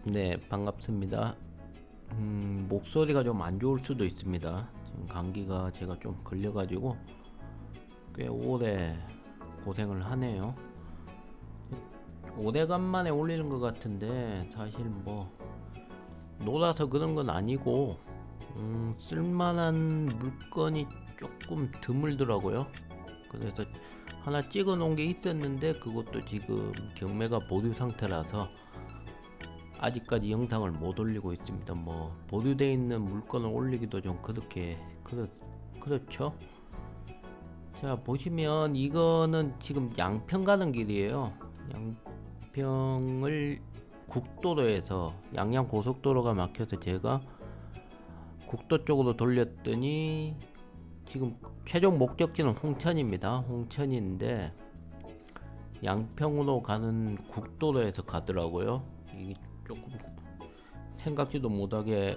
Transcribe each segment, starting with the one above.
네, 반갑습니다. 목소리가 좀 안 좋을 수도 있습니다. 지금 감기가 제가 좀 걸려가지고 꽤 오래 고생을 하네요. 오래간만에 올리는 것 같은데 사실 뭐 놀아서 그런 건 아니고 쓸만한 물건이 조금 드물더라고요. 그래서 하나 찍어 놓은 게 있었는데 그것도 지금 경매가 보류 상태라서 아직까지 영상을 못 올리고 있습니다. 뭐 보류되어 있는 물건을 올리기도 좀 그렇죠. 자, 보시면 이거는 지금 양평 가는 길이에요. 양평을 국도로에서 양양 고속도로가 막혀서 제가 국도 쪽으로 돌렸더니 지금 최종 목적지는 홍천입니다. 홍천인데 양평으로 가는 국도로에서 가더라고요. 이게 조금 생각지도 못하게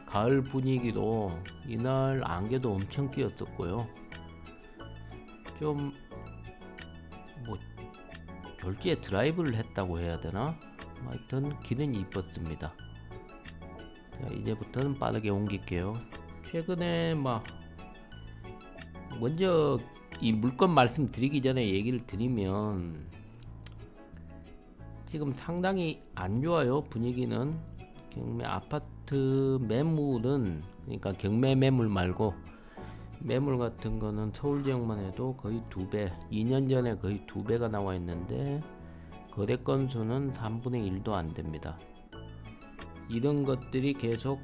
가을 분위기로 이날 안개도 엄청 끼었었고요. 좀 뭐 졸지에 드라이브를 했다고 해야 되나? 하여튼 길은 이뻤습니다. 자, 이제부터는 빠르게 옮길게요. 최근에 막 먼저 이 물건 말씀드리기 전에 얘기를 드리면 지금 상당히 안 좋아요. 분위기는 경매 아파트 매물은, 그러니까 경매 매물 말고 매물 같은 거는 서울 지역만 해도 거의 2배, 2년 전에 거의 2배가 나와 있는데 거래 건수는 3분의 1도 안 됩니다. 이런 것들이 계속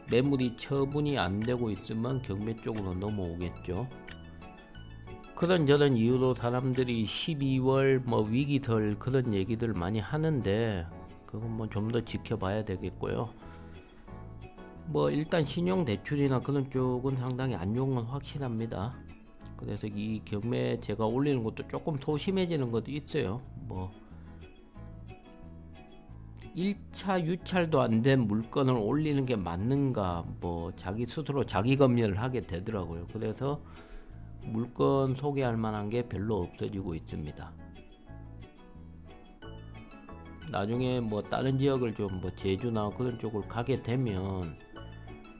매물이 처분이 안 되고 있으면 경매 쪽으로 넘어오겠죠. 그런저런 이유로 사람들이 12월 뭐 위기설 그런 얘기들 많이 하는데 그건 뭐 좀 더 지켜봐야 되겠고요. 뭐 일단 신용 대출이나 그런 쪽은 상당히 안 좋은 건 확실합니다. 그래서 이 경매 제가 올리는 것도 조금 소심해지는 것도 있어요. 뭐 1차 유찰도 안 된 물건을 올리는 게 맞는가, 뭐 자기 스스로 자기 검열을 하게 되더라고요. 그래서 물건 소개할 만한 게 별로 없어지고 있습니다. 나중에 뭐 다른 지역을 좀 뭐 제주나 그런 쪽을 가게 되면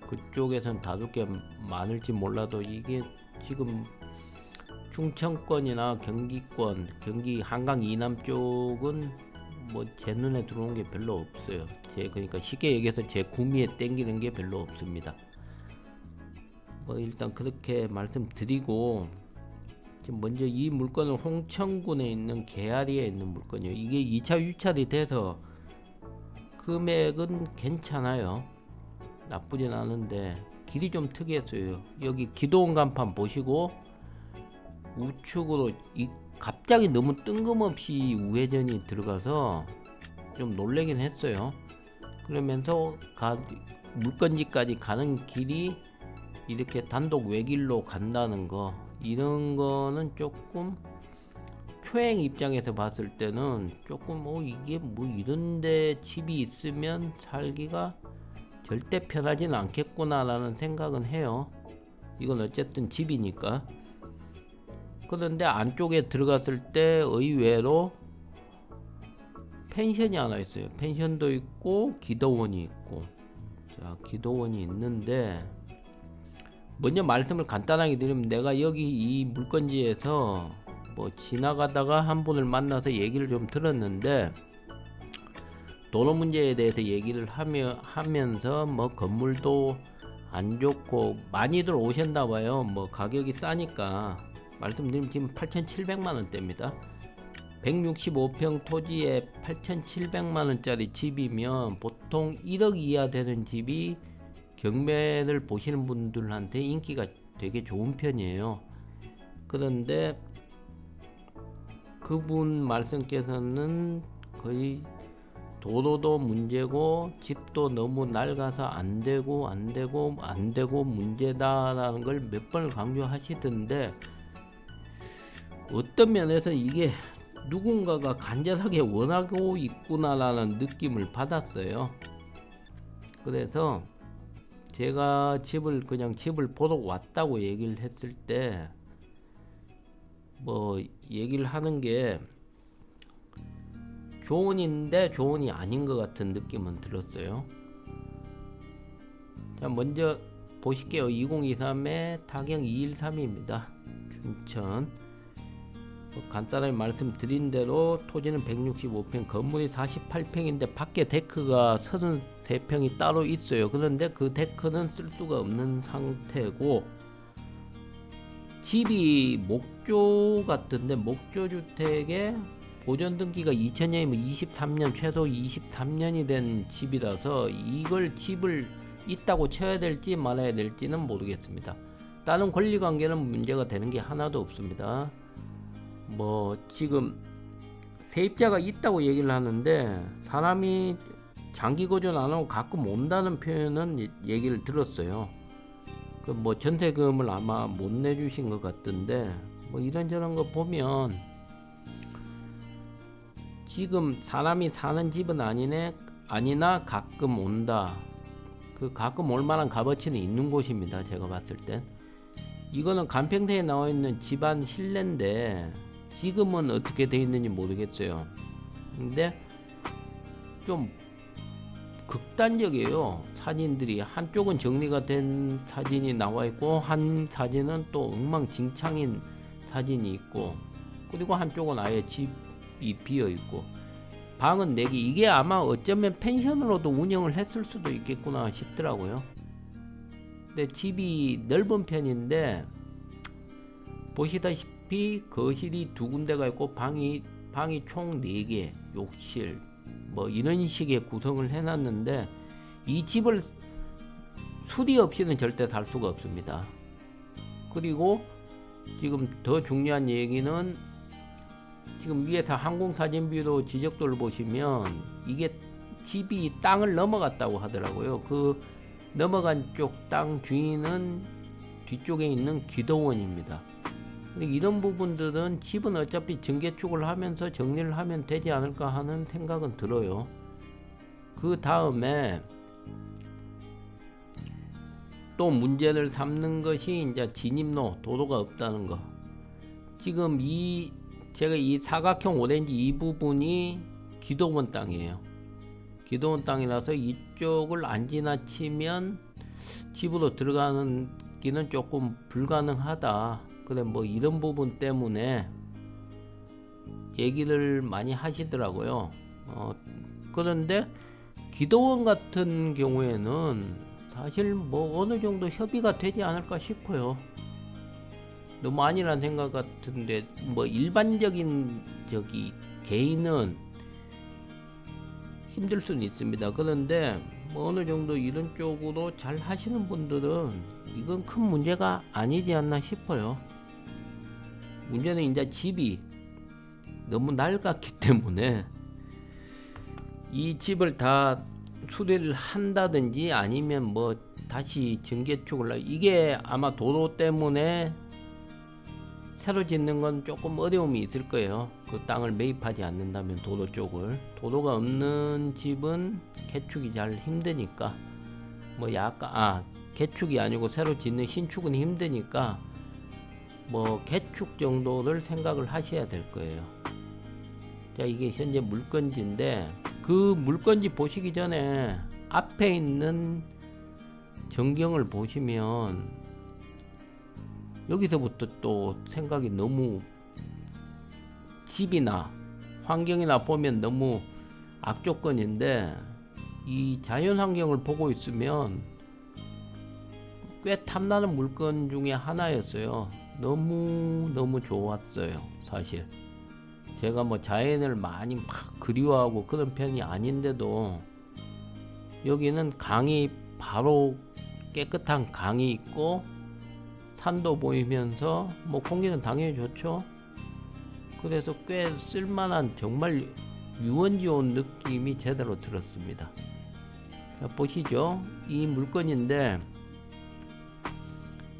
그쪽에선 다룰 게 많을지 몰라도 이게 지금 충청권이나 경기권, 경기 한강 이남 쪽은 뭐 제 눈에 들어온 게 별로 없어요. 그러니까 쉽게 얘기해서 제 구미에 땡기는 게 별로 없습니다. 뭐 일단 그렇게 말씀드리고, 지금 먼저 이 물건은 홍천군에 있는 개아리에 있는 물건이에요. 이게 2차 유찰이 돼서 금액은 괜찮아요. 나쁘진 않은데 길이 좀 특이했어요. 여기 기도원 간판 보시고 우측으로 갑자기 너무 뜬금없이 우회전이 들어가서 좀 놀래긴 했어요. 그러면서 물건지까지 가는 길이 이렇게 단독 외길로 간다는 거, 이런 거는 조금 초행 입장에서 봤을 때는 조금 이게 뭐 이런데 집이 있으면 살기가 절대 편하진 않겠구나라는 생각은 해요. 이건 어쨌든 집이니까. 그런데 안쪽에 들어갔을 때 의외로 펜션이 하나 있어요. 펜션도 있고 기도원이 있고. 자, 기도원이 있는데 먼저 말씀을 간단하게 드리면, 내가 여기 이 물건지에서 뭐 지나가다가 한 분을 만나서 얘기를 좀 들었는데 도로 문제에 대해서 얘기를 하면서 뭐 건물도 안 좋고 많이들 오셨나 봐요. 뭐 가격이 싸니까. 말씀드리면 지금 8,700만 원대입니다. 165평 토지에 8,700만 원짜리 집이면 보통 1억 이하 되는 집이 경매를 보시는 분들한테 인기가 되게 좋은 편이에요. 그런데 그분 말씀께서는 거의 도로도 문제고 집도 너무 낡아서 안 되고 문제다라는 걸 몇 번을 강조하시던데, 어떤 면에서 이게 누군가가 간절하게 원하고 있구나라는 느낌을 받았어요. 그래서 제가 집을 보러 왔다고 얘기를 했을 때 뭐 얘기를 하는 게, 조언인데 조언이 아닌 것 같은 느낌은 들었어요. 자, 먼저 보실게요. 2023의 타경 213입니다. 춘천. 간단하게 말씀드린 대로 토지는 165평, 건물이 48평인데 밖에 데크가 33평이 따로 있어요. 그런데 그 데크는 쓸 수가 없는 상태고, 집이 목조 같은데 목조 주택에 보존 등기가 2000년이면 23년, 최소 23년이 된 집이라서 이걸 집을 있다고 쳐야 될지 말아야 될지는 모르겠습니다. 다른 권리관계는 문제가 되는 게 하나도 없습니다. 뭐 지금 세입자가 있다고 얘기를 하는데 사람이 장기 거주는 안 하고 가끔 온다는 표현은 얘기를 들었어요. 그 뭐 전세금을 아마 못 내주신 것 같던데, 뭐 이런저런 거 보면 지금 사람이 사는 집은 아니나 가끔 온다. 그 가끔 올 만한 값어치는 있는 곳입니다. 제가 봤을 땐 이거는 간평대에 나와 있는 집안 실내인데 지금은 어떻게 돼 있는지 모르겠어요. 근데 좀 극단적이에요. 사진들이 한쪽은 정리가 된 사진이 나와 있고 한 사진은 또 엉망진창인 사진이 있고, 그리고 한쪽은 아예 집이 비어 있고, 방은 4개. 이게 아마 어쩌면 펜션으로도 운영을 했을 수도 있겠구나 싶더라고요. 근데 집이 넓은 편인데 보시다시피 거실이 2군데가 있고 방이 총 4개, 욕실 뭐 이런 식의 구성을 해놨는데 이 집을 수리 없이는 절대 살 수가 없습니다. 그리고 지금 더 중요한 얘기는 지금 위에서 항공사진뷰로 지적도를 보시면 이게 집이 땅을 넘어갔다고 하더라고요. 그 넘어간 쪽 땅 주인은 뒤쪽에 있는 기도원입니다. 이런 부분들은 집은 어차피 증개축을 하면서 정리를 하면 되지 않을까 하는 생각은 들어요. 그 다음에 또 문제를 삼는 것이 이제 진입로, 도로가 없다는 거. 지금 제가 이 사각형 오렌지 이 부분이 기도원 땅이에요. 기도원 땅이라서 이쪽을 안 지나치면 집으로 들어가는 길은 조금 불가능하다. 그래, 뭐 이런 부분 때문에 얘기를 많이 하시더라고요. 그런데 기도원 같은 경우에는 사실 뭐 어느 정도 협의가 되지 않을까 싶어요. 너무 아니란 생각 같은데, 뭐 일반적인 개인은 힘들 수는 있습니다. 그런데 뭐 어느 정도 이런 쪽으로 잘 하시는 분들은 이건 큰 문제가 아니지 않나 싶어요. 문제는 이제 집이 너무 낡았기 때문에 이 집을 다 수리를 한다든지 아니면 뭐 다시 증개축을 이게 아마 도로 때문에 새로 짓는 건 조금 어려움이 있을 거예요. 그 땅을 매입하지 않는다면 도로가 없는 집은 개축이 잘 힘드니까 뭐 약간 개축이 아니고 새로 짓는 신축은 힘드니까 뭐 개축 정도를 생각을 하셔야 될 거예요. 자, 이게 현재 물건지인데 그 물건지 보시기 전에 앞에 있는 전경을 보시면 여기서부터 또 생각이 너무 집이나 환경이나 보면 너무 악조건인데 이 자연환경을 보고 있으면 꽤 탐나는 물건 중에 하나였어요. 너무 좋았어요. 사실 제가 뭐 자연을 많이 막 그리워하고 그런 편이 아닌데도 여기는 강이 바로 깨끗한 강이 있고 산도 보이면서 뭐 공기는 당연히 좋죠. 그래서 꽤 쓸만한 정말 유원지 온 느낌이 제대로 들었습니다. 자, 보시죠. 이 물건인데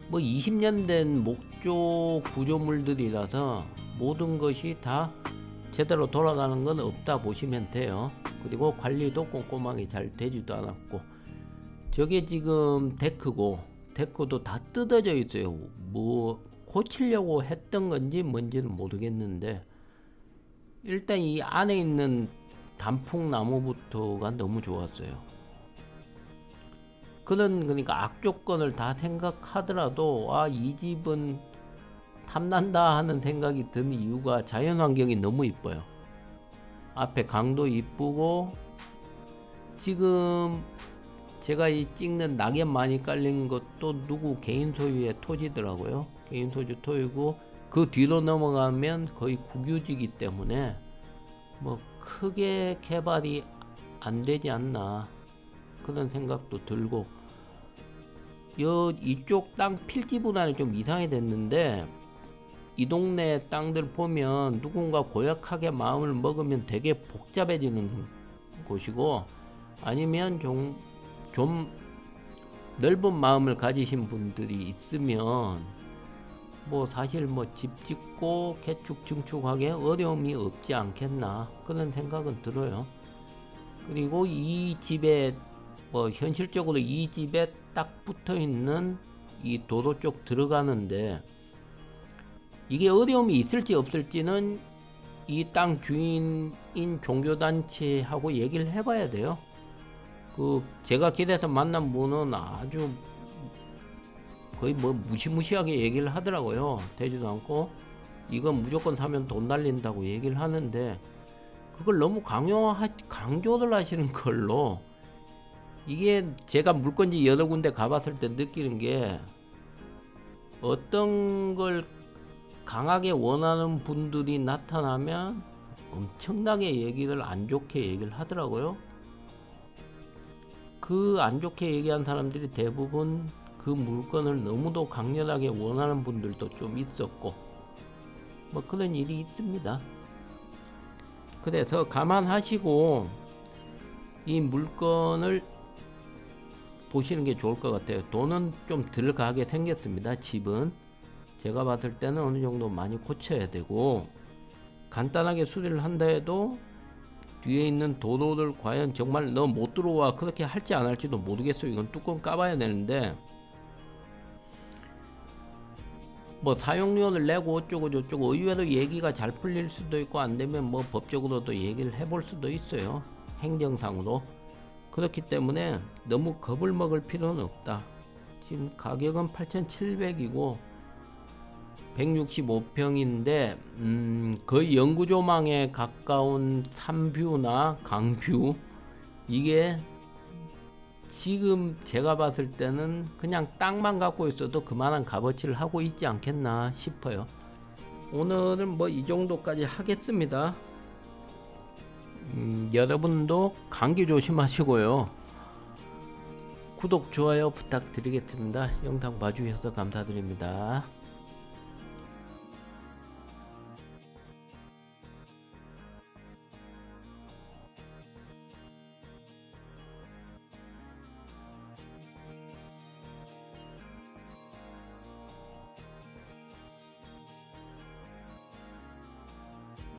뭐 20년 된 목조 구조물들이라서 모든 것이 다 제대로 돌아가는 건 없다 보시면 돼요. 그리고 관리도 꼼꼼하게 잘 되지도 않았고, 저게 지금 데크도 다 뜯어져 있어요. 뭐 고치려고 했던 건지 뭔지는 모르겠는데 일단 이 안에 있는 단풍나무부터가 너무 좋았어요. 그러니까 악조건을 다 생각하더라도 이 집은 탐난다 하는 생각이 든 이유가 자연환경이 너무 이뻐요. 앞에 강도 이쁘고, 지금 제가 이 찍는 낙엽 많이 깔린 것도 누구 개인 소유의 토지더라고요. 개인 소유 토지고, 그 뒤로 넘어가면 거의 국유지기 때문에 뭐 크게 개발이 안 되지 않나 그런 생각도 들고, 이쪽 땅 필지 분할이 좀 이상이 됐는데, 이 동네 땅들 보면 누군가 고약하게 마음을 먹으면 되게 복잡해지는 곳이고, 아니면 좀 넓은 마음을 가지신 분들이 있으면 뭐 사실 뭐 집 짓고 개축 증축하기에 어려움이 없지 않겠나 그런 생각은 들어요. 그리고 이 집에 뭐 현실적으로 이 집에 딱 붙어 있는 이 도로 쪽 들어가는데, 이게 어려움이 있을지 없을지는 이 땅 주인인 종교단체하고 얘기를 해봐야 돼요. 제가 길에서 만난 분은 아주 거의 뭐 무시무시하게 얘기를 하더라고요. 되지도 않고 이건 무조건 사면 돈 날린다고 얘기를 하는데, 그걸 너무 강조를 하시는 걸로, 이게 제가 물건지 여러 군데 가봤을 때 느끼는 게, 어떤 걸 강하게 원하는 분들이 나타나면 엄청나게 얘기를 안 좋게 얘기를 하더라고요. 그 안 좋게 얘기한 사람들이 대부분 그 물건을 너무도 강렬하게 원하는 분들도 좀 있었고, 뭐 그런 일이 있습니다. 그래서 감안하시고 이 물건을 보시는 게 좋을 것 같아요. 돈은 좀 들어가게 생겼습니다. 집은 제가 봤을 때는 어느 정도 많이 고쳐야 되고, 간단하게 수리를 한다 해도 뒤에 있는 도로를 과연 정말 너 못 들어와 그렇게 할지 안 할지도 모르겠어요. 이건 뚜껑 까봐야 되는데, 뭐 사용료를 내고 어쩌고 저쩌고 의외로 얘기가 잘 풀릴 수도 있고, 안 되면 뭐 법적으로도 얘기를 해볼 수도 있어요. 행정상으로. 그렇기 때문에 너무 겁을 먹을 필요는 없다. 지금 가격은 8,700이고 165평인데 거의 영구조망에 가까운 산뷰나 강뷰, 이게 지금 제가 봤을 때는 그냥 땅만 갖고 있어도 그만한 값어치를 하고 있지 않겠나 싶어요. 오늘은 뭐 이 정도까지 하겠습니다. 여러분도 감기 조심하시고요. 구독, 좋아요 부탁드리겠습니다. 영상 봐주셔서 감사드립니다.